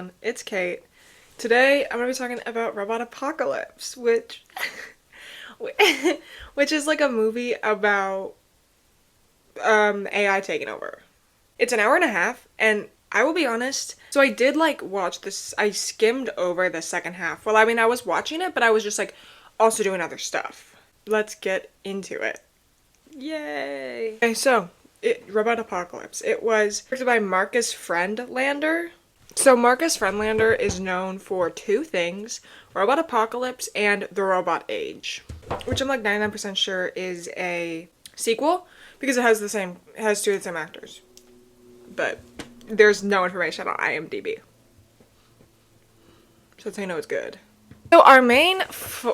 everyone, it's Kate. Today I'm going to be talking about Robotapocalypse, which which is like a movie about AI taking over. It's an hour and a half, and I will be honest, so I did watch this, I skimmed over the second half. Well, I mean, I was watching it, but I was just also doing other stuff. Let's get into it. Yay! Okay, so Robotapocalypse. It was directed by Marcus Friendlander. So Marcus Friendlander is known for two things: Robotapocalypse and The Robot Age, which I'm 99% sure is a sequel because it has two of the same actors. But there's no information on IMDb. So that's how you know it's good. So our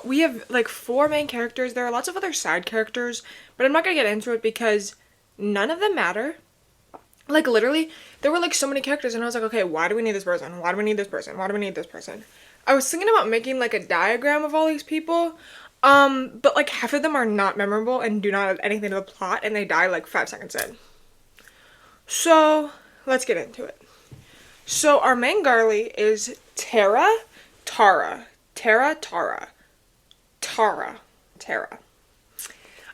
we have four main characters. There are lots of other side characters, but I'm not gonna get into it because none of them matter. Literally, there were so many characters, and I was like, okay, why do we need this person? Why do we need this person? Why do we need this person? I was thinking about making a diagram of all these people, but half of them are not memorable and do not have anything to the plot, and they die 5 seconds in. So let's get into it. So our main girlie is Tara. Our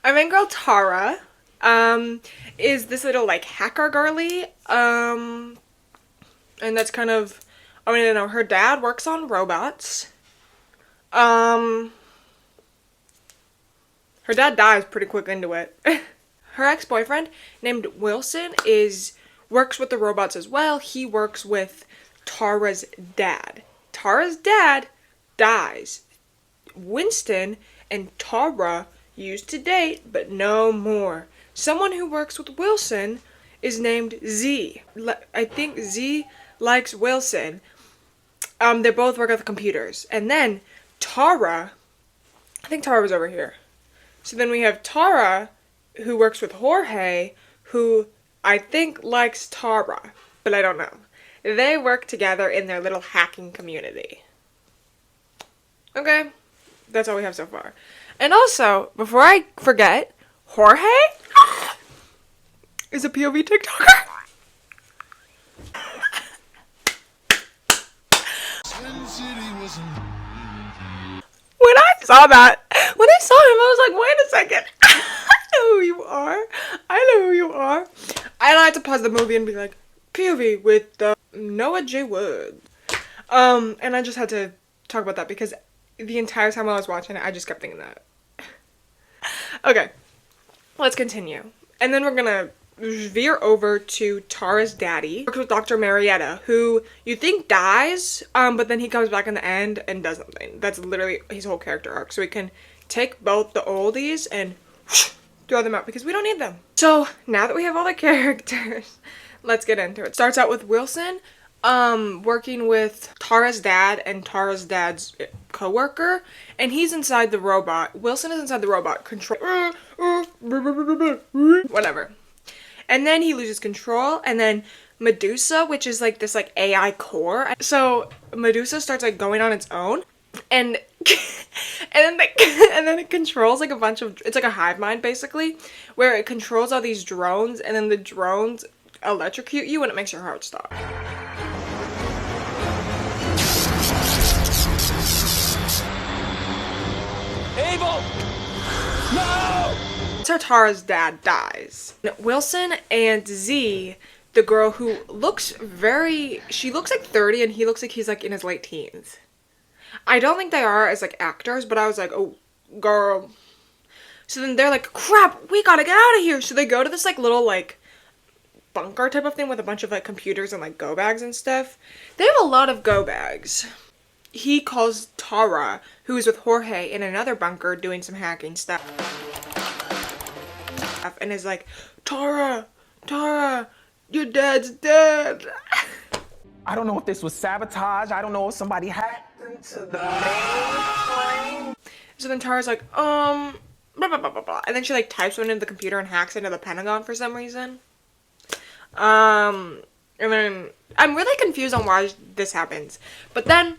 main girl Tara is this little hacker girly, and that's kind of, I mean, I don't know, her dad works on robots. Her dad dies pretty quick into it. Her ex-boyfriend named Wilson works with the robots as well. He works with Tara's dad. Tara's dad dies. Winston and Tara used to date, but no more. Someone who works with Wilson is named Z. I think Z likes Wilson. They both work at the computers. And then Tara, I think Tara was over here. So then we have Tara, who works with Jorge, who I think likes Tara, but I don't know. They work together in their little hacking community. Okay, that's all we have so far. And also, before I forget, Jorge is a POV TikToker. When I saw him, I was like, wait a second. I know who you are. And I had to pause the movie and be like, POV with Noah J. Wood. And I just had to talk about that because the entire time I was watching it, I just kept thinking that. Okay, let's continue. And then we're gonna veer over to Tara's daddy. Works with Dr. Marietta, who you think dies, but then he comes back in the end and does something. That's literally his whole character arc. So we can take both the oldies and throw them out because we don't need them. So now that we have all the characters, let's get into it. Starts out with Wilson working with Tara's dad and Tara's dad's co-worker, and he's inside the robot. Wilson is inside the robot control, whatever. And then he loses control, and then Medusa, which is this AI core. So Medusa starts going on its own, and and then it controls a bunch of, it's a hive mind basically, where it controls all these drones, and then the drones electrocute you and it makes your heart stop. Abel! No! So Tara's dad dies. Wilson and Z, the girl who she looks 30 and he looks like he's in his late teens. I don't think they are as actors, but I was like, oh, girl. So then they're like, crap, we gotta get out of here. So they go to this little bunker type of thing with a bunch of computers and go bags and stuff. They have a lot of go bags. He calls Tara, who is with Jorge in another bunker doing some hacking stuff, and is like, Tara, your dad's dead. I don't know if this was sabotage. I don't know if somebody hacked into the mainframe. So then Tara's like, blah, blah, blah, blah, blah. And then she types one into the computer and hacks into the Pentagon for some reason. And then I'm really confused on why this happens. But then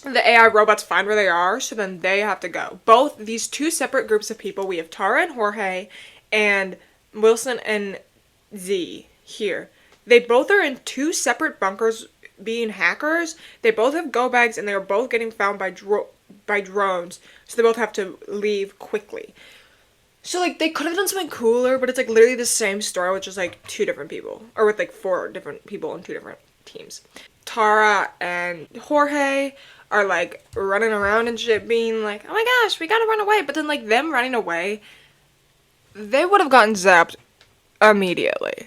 the AI robots find where they are, so then they have to go. Both these two separate groups of people, we have Tara and Jorge, and Wilson and Z here. They both are in two separate bunkers being hackers, they both have go bags and they're both getting found by drones. So they both have to leave quickly. So like they could have done something cooler, but it's like literally the same story with just like 2 different people, or with like 4 different people in 2 different teams. Tara and Jorge are like running around and shit, being like, oh my gosh, we gotta run away. But then like them running away, they would have gotten zapped immediately.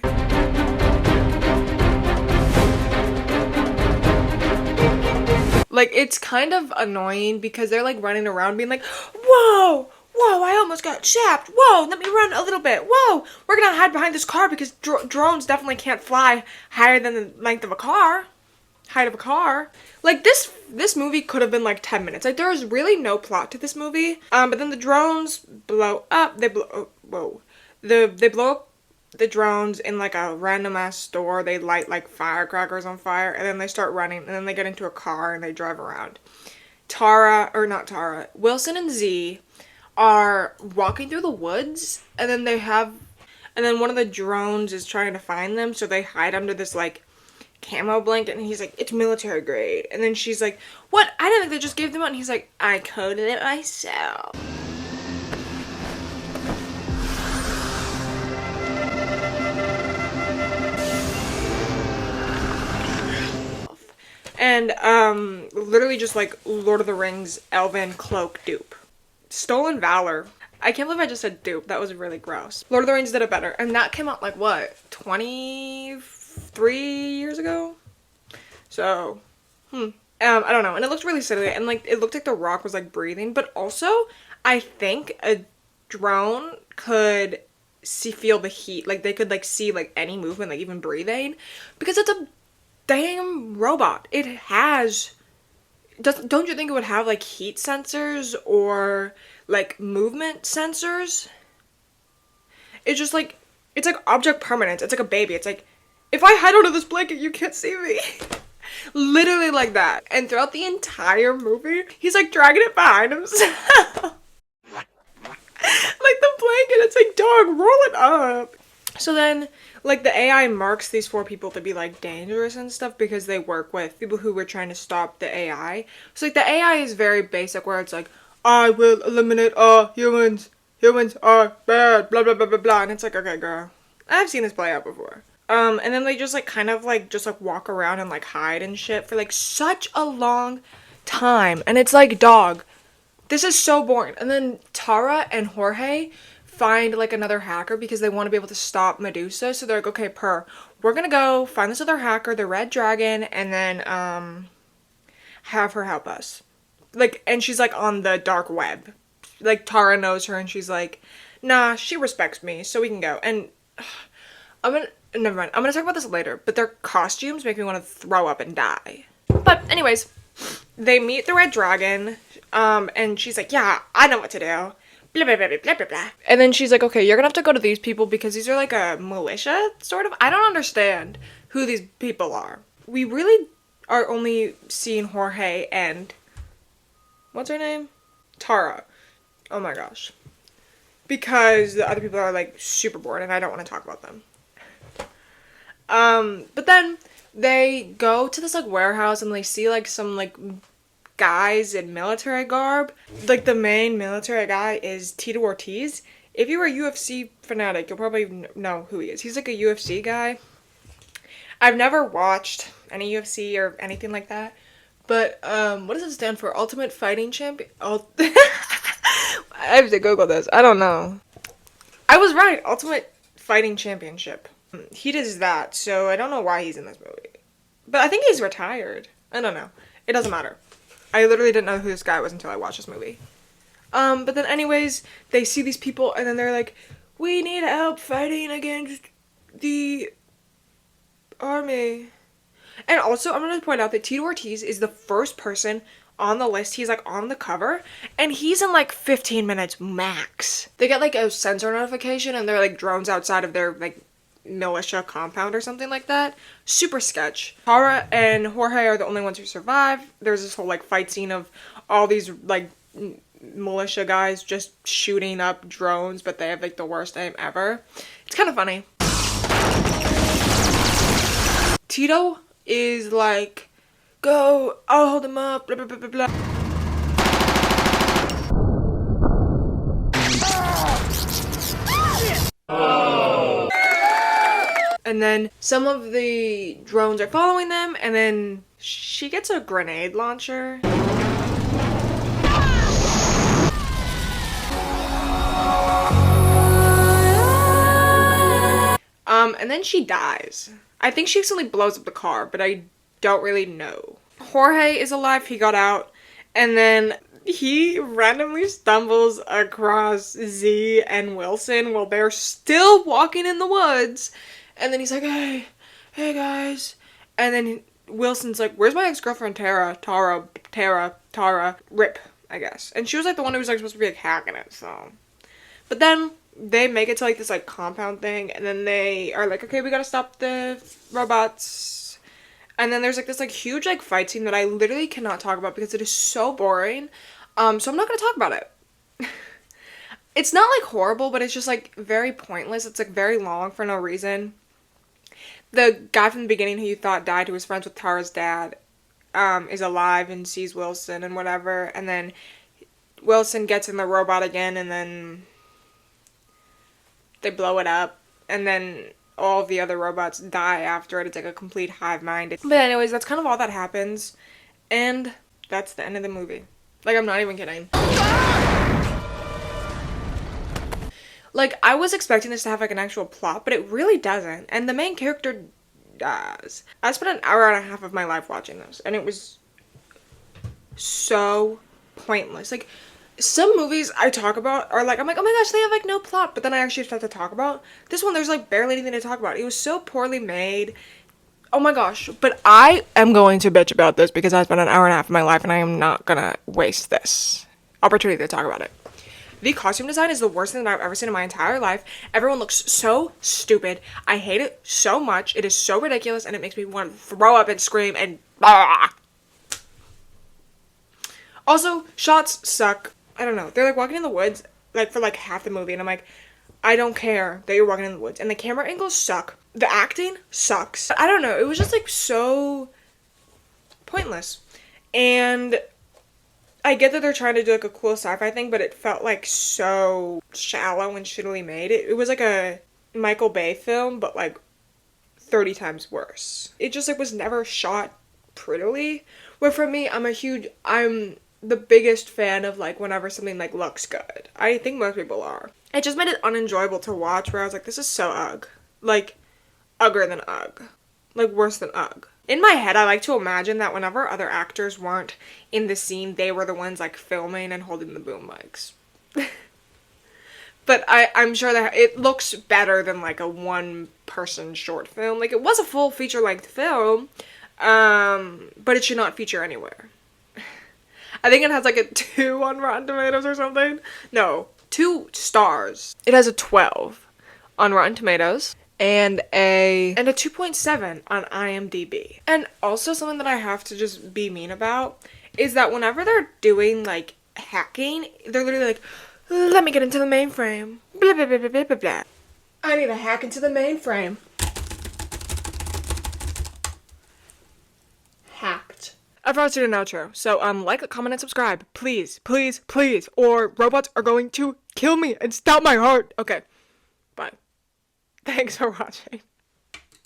Like, it's kind of annoying because they're like running around being like, whoa, whoa, I almost got zapped. Whoa, let me run a little bit. Whoa, we're gonna hide behind this car because drones definitely can't fly higher than the length of a car. Height of a car. Like, this movie could have been like 10 minutes. Like, there was really no plot to this movie. But then the drones blow up. They blow up the drones in like a random ass store. They light like firecrackers on fire, and then they start running, and then they get into a car and they drive around. Wilson and Z are walking through the woods, and then one of the drones is trying to find them, so they hide under this like camo blanket, and he's like, it's military grade. And then she's like, what? I didn't think they just gave them out. And he's like, I coded it myself. And literally just like Lord of the Rings elven cloak dupe. Stolen Valor. I can't believe I just said dupe. That was really gross. Lord of the Rings did it better. And that came out like what? 23 years ago? So, I don't know. And it looked really silly. And like it looked like The Rock was like breathing. But also, I think a drone could feel the heat. Like they could like see like any movement, like even breathing. Because it's a damn robot. It has... Don't you think it would have like heat sensors or like movement sensors? It's just like, it's like object permanence. It's like a baby. It's like, if I hide under this blanket, you can't see me. Literally like that. And throughout the entire movie, he's like dragging it behind himself. Like the blanket, it's like, dog, roll it up. So then, like, the AI marks these 4 people to be, like, dangerous and stuff because they work with people who were trying to stop the AI. So, like, the AI is very basic where it's like, I will eliminate all humans. Humans are bad, blah, blah, blah, blah, blah. And it's like, okay, girl. I've seen this play out before. And then they just, like, kind of, like, just, like, walk around and, like, hide and shit for, like, such a long time. And it's like, dog, this is so boring. And then Tara and Jorge find like another hacker because they want to be able to stop Medusa. So they're like, okay, we're gonna go find this other hacker, the Red Dragon, and then have her help us. Like, and she's like on the dark web. Like Tara knows her and she's like, nah, she respects me, so we can go. And never mind. I'm gonna talk about this later, but their costumes make me want to throw up and die. But anyways, they meet the Red Dragon, and she's like, yeah, I know what to do. Blah, blah, blah, blah, blah, blah. And then she's like, okay, you're gonna have to go to these people because these are like a militia, sort of. I don't understand who these people are. We really are only seeing Jorge and... what's her name? Tara. Oh my gosh. Because the other people are like super bored and I don't want to talk about them. But then they go to this like warehouse and they see like some like guys in military garb. Like the main military guy is Tito Ortiz. If you were a UFC fanatic, you'll probably know who he is. He's like a UFC guy. I've never watched any UFC or anything like that. But what does it stand for? Ultimate Fighting Champion? Oh, I have to Google this. I don't know. I was right. Ultimate Fighting Championship. He does that, so I don't know why he's in this movie. But I think he's retired. I don't know. It doesn't matter. I literally didn't know who this guy was until I watched this movie. But then anyways, they see these people and then they're like, we need help fighting against the army. And also, I'm going to point out that Tito Ortiz is the first person on the list. He's like on the cover and he's in like 15 minutes max. They get like a sensor notification and they're like drones outside of their like militia compound or something like that. Super sketch. Tara and Jorge are the only ones who survive. There's this whole like fight scene of all these like militia guys just shooting up drones, but they have like the worst aim ever. It's kind of funny. Tito is like, go, I'll hold him up, blah, blah, blah, blah, blah. And then some of the drones are following them, and then she gets a grenade launcher. And then she dies. I think she accidentally blows up the car, but I don't really know. Jorge is alive, he got out, and then he randomly stumbles across Z and Wilson while they're still walking in the woods. And then he's like, hey guys. And then Wilson's like, where's my ex-girlfriend Tara, Rip, I guess. And she was like the one who was like supposed to be like hacking it, so. But then they make it to like this like compound thing, and then they are like, okay, we gotta stop the robots. And then there's like this like huge like fight scene that I literally cannot talk about because it is so boring. So I'm not gonna talk about it. It's not like horrible, but it's just like very pointless. It's like very long for no reason. The guy from the beginning who you thought died, who was friends with Tara's dad, is alive and sees Wilson and whatever. And then Wilson gets in the robot again, and then they blow it up. And then all of the other robots die after it. It's like a complete hive mind. But anyways, that's kind of all that happens. And that's the end of the movie. Like, I'm not even kidding. Like, I was expecting this to have, like, an actual plot, but it really doesn't. And the main character dies. I spent an hour and a half of my life watching this, and it was so pointless. Like, some movies I talk about are like, I'm like, oh my gosh, they have, like, no plot, but then I actually have to talk about. This one, there's, like, barely anything to talk about. It was so poorly made. Oh my gosh. But I am going to bitch about this because I spent an hour and a half of my life, and I am not gonna waste this opportunity to talk about it. The costume design is the worst thing that I've ever seen in my entire life. Everyone looks so stupid. I hate it so much. It is so ridiculous, and it makes me want to throw up and scream and blah. Also, shots suck. I don't know. They're like walking in the woods like for like half the movie, and I'm like, I don't care that you're walking in the woods. And the camera angles suck. The acting sucks. I don't know. It was just like so pointless. And I get that they're trying to do like a cool sci-fi thing, but it felt like so shallow and shittily made. It was like a Michael Bay film, but like 30 times worse. It just like was never shot prettily. Where for me, I'm the biggest fan of like whenever something like looks good. I think most people are. It just made it unenjoyable to watch, where I was like, this is so ugh. Like, ugger than ugh. Like, worse than ugh. In my head, I like to imagine that whenever other actors weren't in the scene, they were the ones, like, filming and holding the boom mics. But I'm sure that it looks better than, like, a one-person short film. Like, it was a full feature-length film, but it should not feature anywhere. I think it has, like, a 2 on Rotten Tomatoes or something. No, 2 stars. It has a 12 on Rotten Tomatoes. And a 2.7 on IMDb. And also something that I have to just be mean about is that whenever they're doing, like, hacking, they're literally like, let me get into the mainframe. Blah, blah, blah, blah, blah, blah, blah. I need to hack into the mainframe. Hacked. I forgot to do an outro. So, like, comment, and subscribe. Please, please, please. Or robots are going to kill me and stop my heart. Okay. Bye. Thanks for watching.